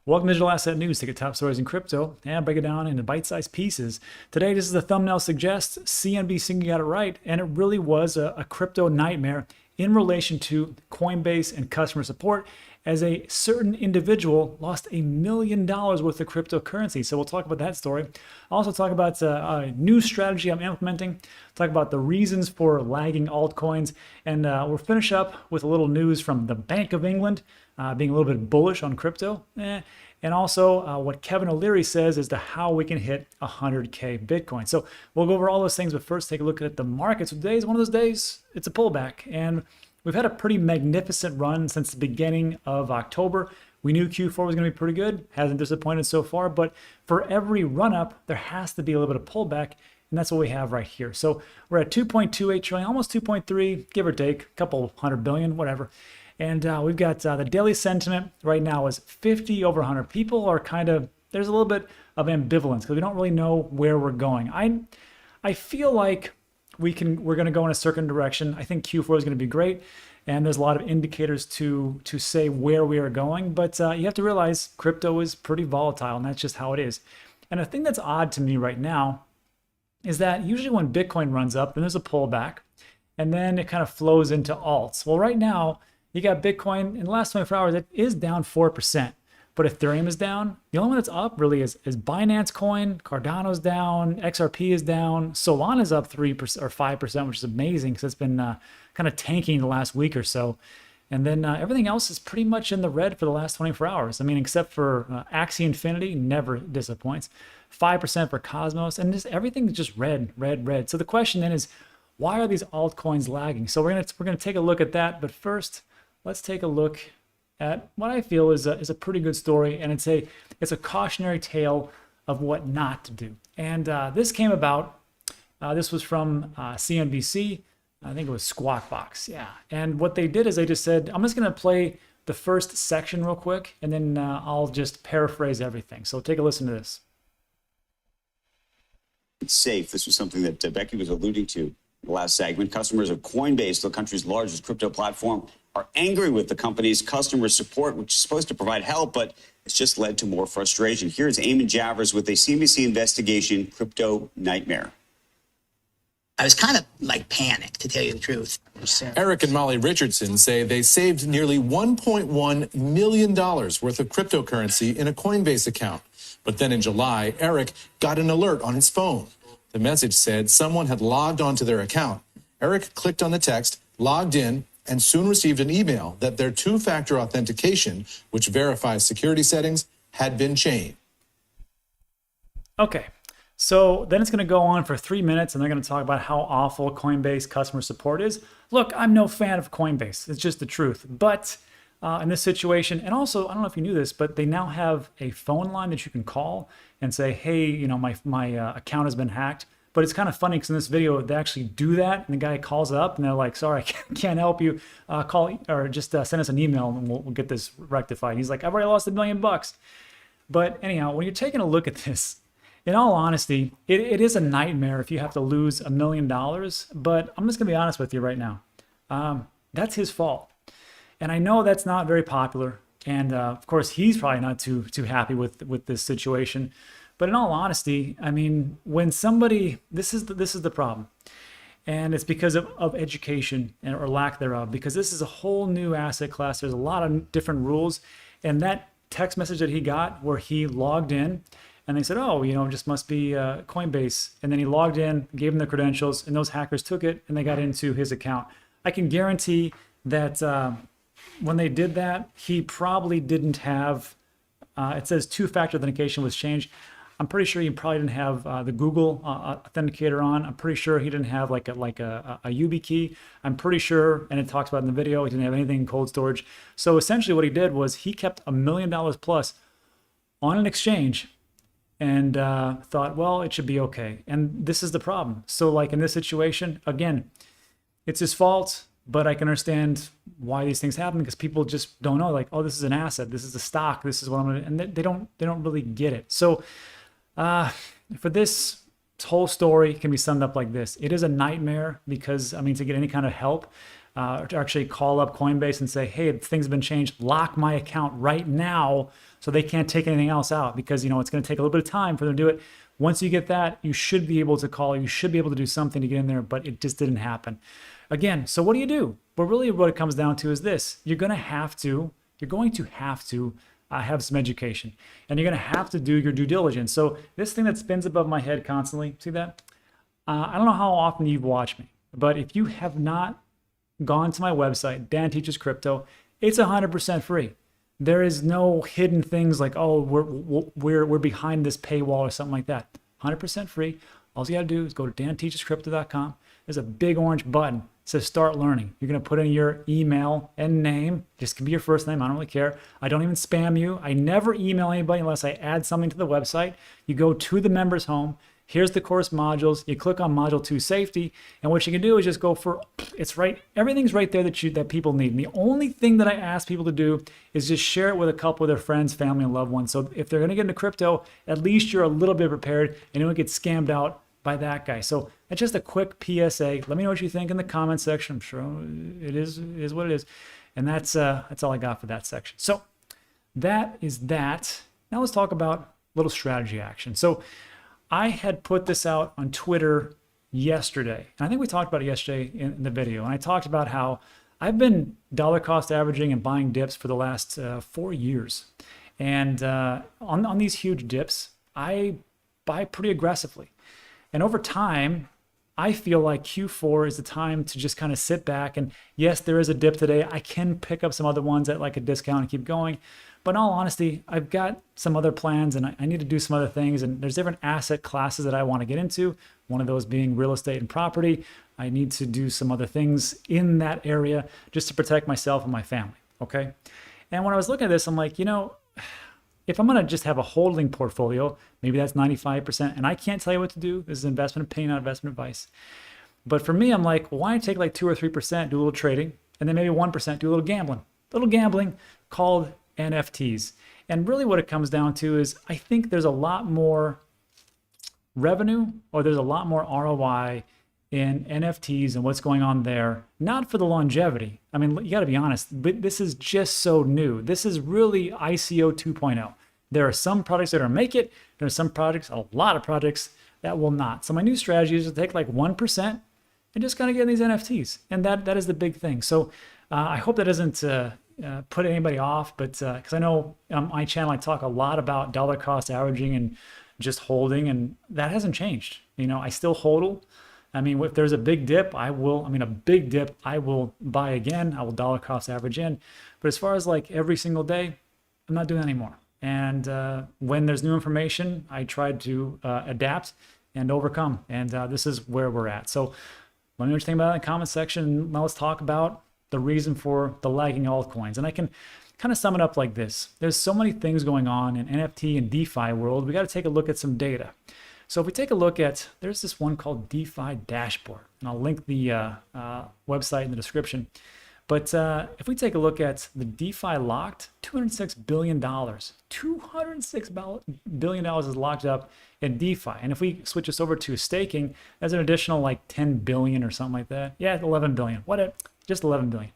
Welcome to Digital Asset News. Take the top stories in crypto and break it down into bite-sized pieces. Today, this is the thumbnail suggests, CNBC got it right, and it really was a crypto nightmare in relation to Coinbase and customer support, as a certain individual lost $1 million worth of cryptocurrency. So we'll talk about that story. I'll also talk about a new strategy I'm implementing, talk about the reasons for lagging altcoins, and we'll finish up with a little news from the Bank of England, being a little bit bullish on crypto, and also what Kevin O'Leary says as to how we can hit 100K Bitcoin. So we'll go over all those things, but first take a look at the markets. Today is one of those days, it's a pullback, and we've had a pretty magnificent run since the beginning of October. We knew Q4 was going to be pretty good. Hasn't disappointed so far, but for every run up, there has to be a little bit of pullback, and that's what we have right here. So we're at 2.28 trillion, almost 2.3, give or take, a couple hundred billion, whatever. And we've got the daily sentiment right now is 50 over 100. People are there's a little bit of ambivalence because we don't really know where we're going. I feel like we're going to go in a certain direction. I think Q4 is going to be great, and there's a lot of indicators to say where we are going. But you have to realize crypto is pretty volatile, and that's just how it is. And the thing that's odd to me right now is that usually when Bitcoin runs up, then there's a pullback, and then it kind of flows into alts. Well, right now you got Bitcoin in the last 24 hours. It is down 4%. But Ethereum is down. The only one that's up really is Binance Coin. Cardano's down. XRP is down. Solana's up 3% or 5%, which is amazing because it's been kind of tanking the last week or so. And then everything else is pretty much in the red for the last 24 hours. I mean, except for Axie Infinity, never disappoints. 5% for Cosmos, and just everything is just red, red, red. So the question then is, why are these altcoins lagging? So we're gonna take a look at that. But first, let's take a look at what I feel is a pretty good story, and it's a cautionary tale of what not to do. And this came about, this was from CNBC, I think it was Squawk Box, yeah. And what they did is they just said, I'm just gonna play the first section real quick, and then I'll just paraphrase everything. So take a listen to this. It's safe. This was something that Becky was alluding to in the last segment. Customers of Coinbase, the country's largest crypto platform, are angry with the company's customer support, which is supposed to provide help, but it's just led to more frustration. Here's Eamon Javers with a CNBC investigation, Crypto Nightmare. I was kind of like panicked, to tell you the truth. Eric and Molly Richardson say they saved nearly $1.1 million worth of cryptocurrency in a Coinbase account. But then in July, Eric got an alert on his phone. The message said someone had logged onto their account. Eric clicked on the text, logged in, and soon received an email that their two-factor authentication, which verifies security settings, had been changed. Okay, so then it's going to go on for 3 minutes, and they're going to talk about how awful Coinbase customer support is. Look, I'm no fan of Coinbase. It's just the truth. But in this situation, and also, I don't know if you knew this, but they now have a phone line that you can call and say, hey, you know, my account has been hacked. But it's kind of funny because in this video, they actually do that. And the guy calls up and they're like, sorry, I can't help you. Call or just send us an email and we'll get this rectified. He's like, I've already lost $1 million. But anyhow, when you're taking a look at this, in all honesty, it is a nightmare if you have to lose $1 million. But I'm just going to be honest with you right now. That's his fault. And I know that's not very popular. And of course, he's probably not too happy with this situation. But in all honesty, I mean, when somebody, this is the problem. And it's because of education or lack thereof, because this is a whole new asset class. There's a lot of different rules. And that text message that he got where he logged in and they said, oh, you know, it just must be Coinbase. And then he logged in, gave them the credentials, and those hackers took it and they got into his account. I can guarantee that when they did that, he probably didn't have, it says two-factor authentication was changed. I'm pretty sure he probably didn't have the Google authenticator on. I'm pretty sure he didn't have like a YubiKey. I'm pretty sure, and it talks about in the video, he didn't have anything in cold storage. So essentially what he did was he kept $1 million plus on an exchange and thought, well, it should be okay. And this is the problem. So like in this situation, again, it's his fault, but I can understand why these things happen because people just don't know, like, oh, this is an asset, this is a stock, this is what I'm gonna, and they don't really get it. So for this whole story can be summed up like this. It is a nightmare because, I mean, to get any kind of help, to actually call up Coinbase and say, hey, things have been changed, lock my account right now so they can't take anything else out, because it's going to take a little bit of time for them to do it. Once you get that, you should be able to call, you should be able to do something to get in there, but it just didn't happen. Again, so what do you do? But really what it comes down to is this: you're going to have to have some education, and you're going to have to do your due diligence. So this thing that spins above my head constantly, see that? I don't know how often you've watched me, but if you have not gone to my website, Dan Teaches Crypto, it's 100% free. There is no hidden things like, oh, we're behind this paywall or something like that. 100% free. All you got to do is go to danteachescrypto.com. There's a big orange button. It says start learning. You're going to put in your email and name. This can be your first name. I don't really care. I don't even spam you. I never email anybody unless I add something to the website. You go to the members home. Here's the course modules. You click on module 2 safety, and what you can do is just go for, it's right, everything's right there that people need. And the only thing that I ask people to do is just share it with a couple of their friends, family, and loved ones. So if they're going to get into crypto, at least you're a little bit prepared and you don't get scammed out by that guy. So that's just a quick PSA. Let me know what you think in the comment section. I'm sure it is what it is. And that's all I got for that section. So that is that. Now let's talk about a little strategy action. So I had put this out on Twitter yesterday, and I think we talked about it yesterday in the video, and I talked about how I've been dollar cost averaging and buying dips for the last 4 years. And on these huge dips, I buy pretty aggressively. And over time, I feel like Q4 is the time to just kind of sit back. And yes, there is a dip today. I can pick up some other ones at like a discount and keep going. But in all honesty, I've got some other plans and I need to do some other things. And there's different asset classes that I want to get into. One of those being real estate and property. I need to do some other things in that area just to protect myself and my family. Okay. And when I was looking at this, I'm like, if I'm going to just have a holding portfolio, maybe that's 95%. And I can't tell you what to do. This is investment opinion, not investment advice. But for me, I'm like, why not take like 2 or 3%, do a little trading, and then maybe 1%, do a little gambling. Little gambling called NFTs. And really what it comes down to is I think there's a lot more revenue, or there's a lot more ROI in NFTs and what's going on there, not for the longevity. I mean, you got to be honest, but this is just so new. This is really ICO 2.0. There are some products that are make it. There are some projects, a lot of projects that will not. So my new strategy is to take like 1% and just kind of get in these NFTs. And that is the big thing. So I hope that doesn't put anybody off, but because I know on my channel, I talk a lot about dollar cost averaging and just holding, and that hasn't changed. I still hodl. I mean, if there's a big dip, I will buy again. I will dollar cost average in. But as far as like every single day, I'm not doing that anymore. And when there's new information, I try to adapt and overcome. And this is where we're at. So let me know what you think about it in the comment section. Now let's talk about the reason for the lagging altcoins. And I can kind of sum it up like this. There's so many things going on in NFT and DeFi world. We got to take a look at some data. So if we take a look at, there's this one called DeFi Dashboard, and I'll link the website in the description. But if we take a look at the DeFi locked, $206 billion. $206 billion is locked up in DeFi. And if we switch this over to staking, that's an additional like 10 billion or something like that. Yeah, 11 billion. Just 11 billion.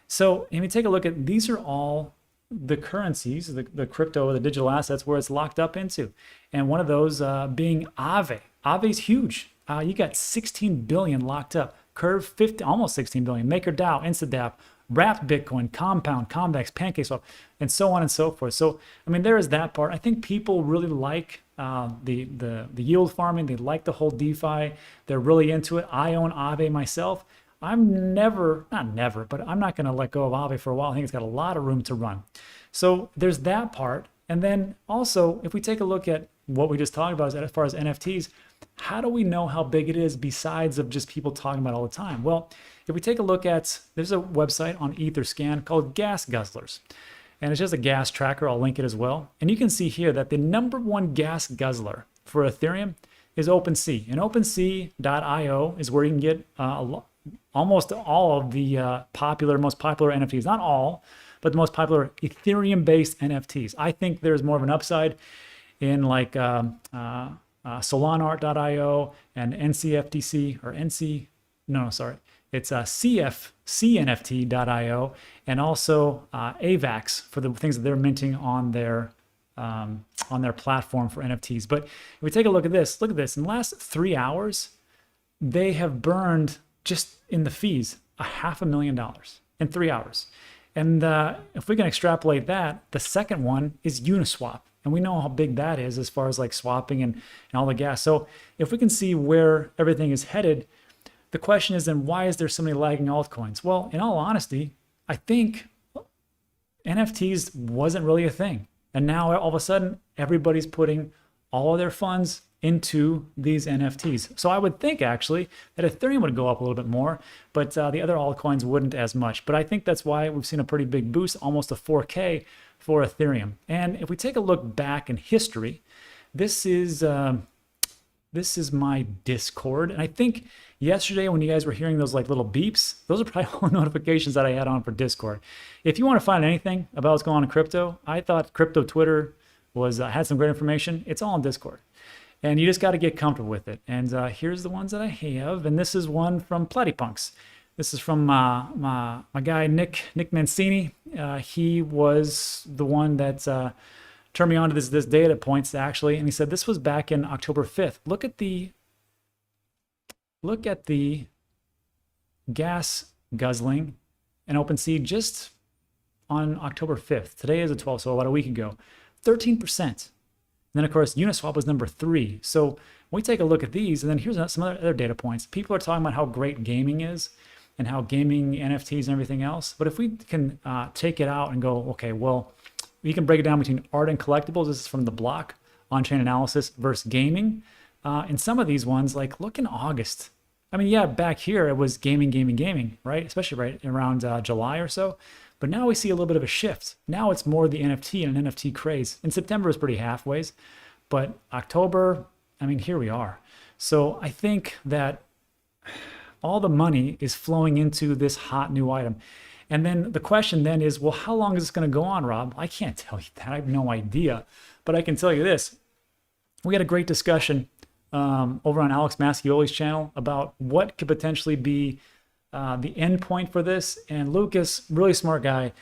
So if we take a look at, these are all the currencies, the crypto, the digital assets where it's locked up into. And one of those being Aave. Aave's huge. You got 16 billion locked up. Curve 50, almost 16 billion. MakerDAO, InstaDApp, Wrapped Bitcoin, Compound, Convex, PancakeSwap, and so on and so forth. So, I mean, there is that part. I think people really like the yield farming. They like the whole DeFi. They're really into it. I own Aave myself. I'm not going to let go of Aave for a while. I think it's got a lot of room to run. So there's that part. And then also, if we take a look at what we just talked about as far as NFTs, how do we know how big it is besides of just people talking about it all the time? Well, if we take a look at, there's a website on Etherscan called Gas Guzzlers. And it's just a gas tracker. I'll link it as well. And you can see here that the #1 gas guzzler for Ethereum is OpenSea. And OpenSea.io is where you can get almost all of the most popular NFTs. Not all, but the most popular Ethereum-based NFTs. I think there's more of an upside in like Solanart.io and NCFTC or It's cnft.io, and also AVAX for the things that they're minting on their platform for NFTs. But if we take a look at this, in the last 3 hours, they have burned just in the fees $500,000 in 3 hours. And if we can extrapolate that, the second one is Uniswap. And we know how big that is as far as like swapping and all the gas. So if we can see where everything is headed, the question is then why is there so many lagging altcoins? Well, in all honesty, I think NFTs wasn't really a thing. And now all of a sudden, everybody's putting all of their funds into these NFTs. So I would think actually that Ethereum would go up a little bit more, but the other altcoins wouldn't as much. But I think that's why we've seen a pretty big boost, almost a 4K for Ethereum. And if we take a look back in history, this is my Discord. And I think yesterday when you guys were hearing those like little beeps, those are probably all the notifications that I had on for Discord. If you want to find anything about what's going on in crypto, I thought crypto Twitter had some great information. It's all on Discord. And you just got to get comfortable with it. And here's the ones that I have. And this is one from Platypunks. This is from my guy, Nick Mancini. He was the one that turned me on to this data points actually. And he said this was back in October 5th. Look at the gas guzzling and OpenSea just on October 5th. Today is the 12th, so about a week ago. 13%. Then, of course, Uniswap was number 3. So when we take a look at these, and then here's some other data points. People are talking about how great gaming is and how gaming, NFTs, and everything else. But if we can take it out and go, okay, well, we can break it down between art and collectibles. This is from the block, on-chain analysis versus gaming. In some of these ones, like look in August. I mean, yeah, back here it was gaming, right? Especially right around July or so. But now we see a little bit of a shift. Now it's more the NFT and an NFT craze. In September is pretty halfways, but October, I mean, here we are. So I think that all the money is flowing into this hot new item. And then the question then is, well, how long is this going to go on, Rob? I can't tell you that. I have no idea. But I can tell you this. We had a great discussion over on Alex Mascioli's channel about what could potentially be the end point for this. And Lucas, really smart guy,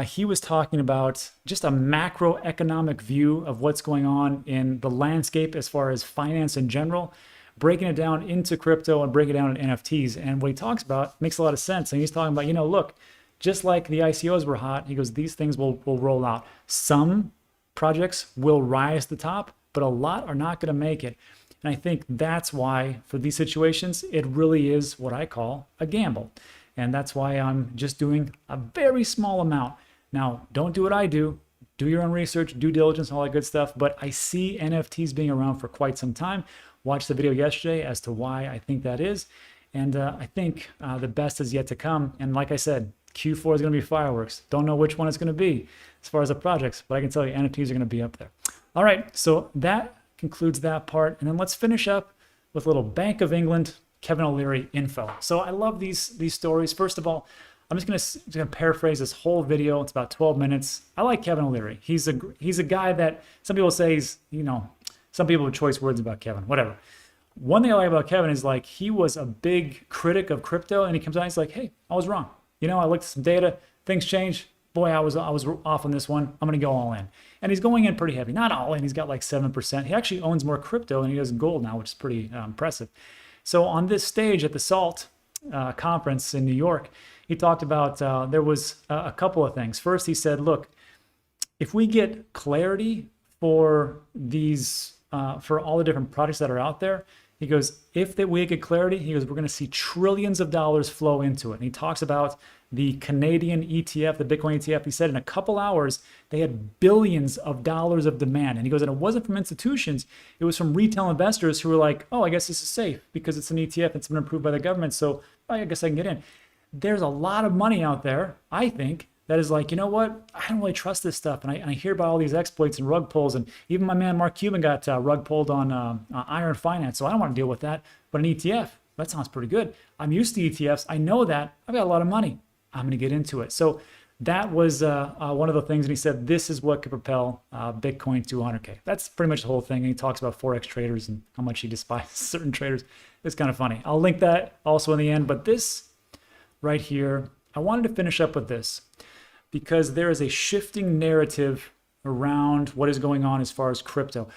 he was talking about just a macroeconomic view of what's going on in the landscape as far as finance in general, breaking it down into crypto and breaking it down in NFTs. And what he talks about makes a lot of sense. And he's talking about, look, just like the ICOs were hot, he goes, these things will roll out. Some projects will rise to the top, but a lot are not going to make it. And I think that's why for these situations, it really is what I call a gamble. And that's why I'm just doing a very small amount. Now, don't do what I do. Do your own research, due diligence, all that good stuff. But I see NFTs being around for quite some time. Watched the video yesterday as to why I think that is. And I think the best is yet to come. And like I said, Q4 is going to be fireworks. Don't know which one it's going to be as far as the projects, but I can tell you NFTs are going to be up there. All right, so that concludes that part. And then let's finish up with a little Bank of England, Kevin O'Leary info. So I love these stories. First of all, I'm just gonna paraphrase this whole video. It's about 12 minutes. I like Kevin O'Leary. He's a guy that some people say he's, some people have choice words about Kevin, whatever. One thing I like about Kevin is like he was a big critic of crypto, and he comes out and he's like, hey, I was wrong. I looked at some data, things changed. Boy, I was off on this one. I'm gonna go all in. And he's going in pretty heavy. Not all in, he's got like 7%. He actually owns more crypto than he does gold now, which is pretty impressive. So on this stage at the SALT conference in New York, he talked about there was a couple of things. First, he said, look, if we get clarity for these, for all the different projects that are out there, he goes, if we get clarity, he goes, we're going to see trillions of dollars flow into it. And he talks about the Canadian ETF, the Bitcoin ETF. He said in a couple hours, they had billions of dollars of demand. And he goes, and it wasn't from institutions. It was from retail investors who were like, oh, I guess this is safe because it's an ETF. It's been approved by the government. So I guess I can get in. There's a lot of money out there, I think, that is like, you know what? I don't really trust this stuff. And I hear about all these exploits and rug pulls. And even my man, Mark Cuban, got rug pulled on Iron Finance. So I don't want to deal with that. But an ETF, that sounds pretty good. I'm used to ETFs. I know that. I've got a lot of money. I'm going to get into it. So that was one of the things. And he said, this is what could propel Bitcoin to 100K. That's pretty much the whole thing. And he talks about FOREX traders and how much he despises certain traders. It's kind of funny. I'll link that also in the end. But this right here. I wanted to finish up with this because there is a shifting narrative around what is going on as far as crypto.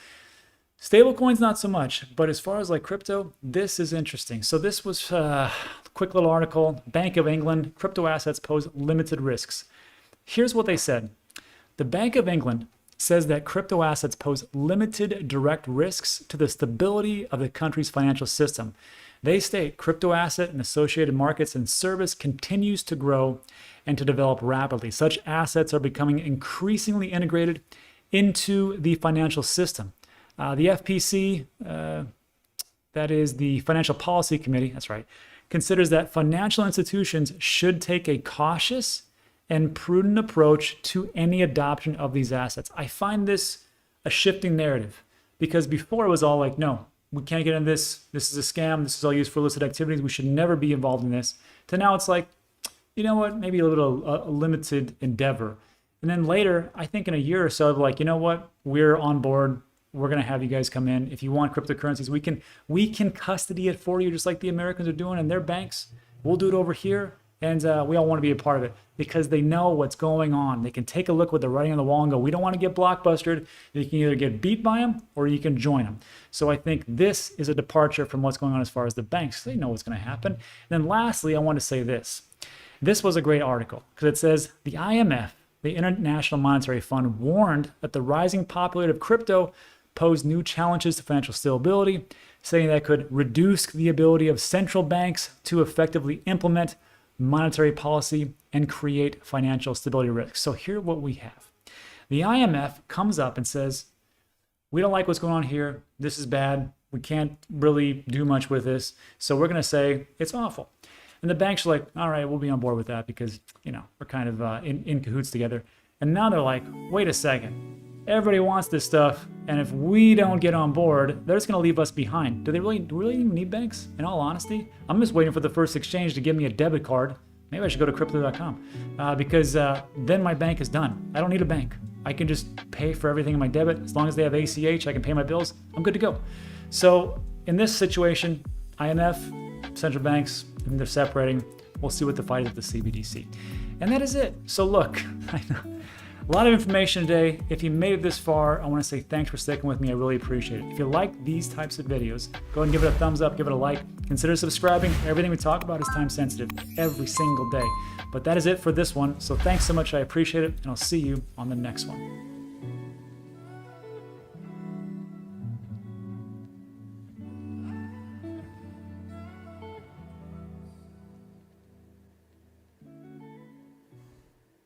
Stablecoins, not so much, but as far as like crypto, this is interesting. So this was a quick little article, Bank of England, crypto assets pose limited risks. Here's what they said. The Bank of England says that crypto assets pose limited direct risks to the stability of the country's financial system. They state crypto asset and associated markets and service continues to grow and to develop rapidly. Such assets are becoming increasingly integrated into the financial system. The FPC, that is the Financial Policy Committee, that's right, considers that financial institutions should take a cautious and prudent approach to any adoption of these assets. I find this a shifting narrative because before it was all like, no, we can't get into this. This is a scam. This is all used for illicit activities. We should never be involved in this. To now it's like, you know what, maybe a little a limited endeavor. And then later, I think in a year or so, they're like, you know what, we're on board. We're going to have you guys come in. If you want cryptocurrencies, we can custody it for you just like the Americans are doing in their banks. We'll do it over here. And we all want to be a part of it because they know what's going on. They can take a look with the writing on the wall and go, we don't want to get blockbustered. You can either get beat by them or you can join them. So I think this is a departure from what's going on as far as the banks. They know what's going to happen. And then lastly, I want to say this. This was a great article because it says the IMF, the International Monetary Fund, warned that the rising popularity of crypto posed new challenges to financial stability, saying that could reduce the ability of central banks to effectively implement monetary policy and create financial stability risks. So here's what we have. The IMF comes up and says, we don't like what's going on here. This is bad. We can't really do much with this. So we're going to say it's awful. And the banks are like, all right, we'll be on board with that because, you know, we're kind of in cahoots together. And now they're like, wait a second. Everybody wants this stuff. And if we don't get on board, they're just going to leave us behind. Do they really even need banks? In all honesty, I'm just waiting for the first exchange to give me a debit card. Maybe I should go to crypto.com because then my bank is done. I don't need a bank. I can just pay for everything in my debit. As long as they have ACH, I can pay my bills. I'm good to go. So in this situation, IMF, central banks, they're separating. We'll see what the fight is at the CBDC. And that is it. So look, I know. A lot of information today. If you made it this far, I want to say thanks for sticking with me. I really appreciate it. If you like these types of videos, go ahead and give it a thumbs up, give it a like. Consider subscribing. Everything we talk about is time sensitive every single day. But that is it for this one. So thanks so much. I appreciate it. And I'll see you on the next one.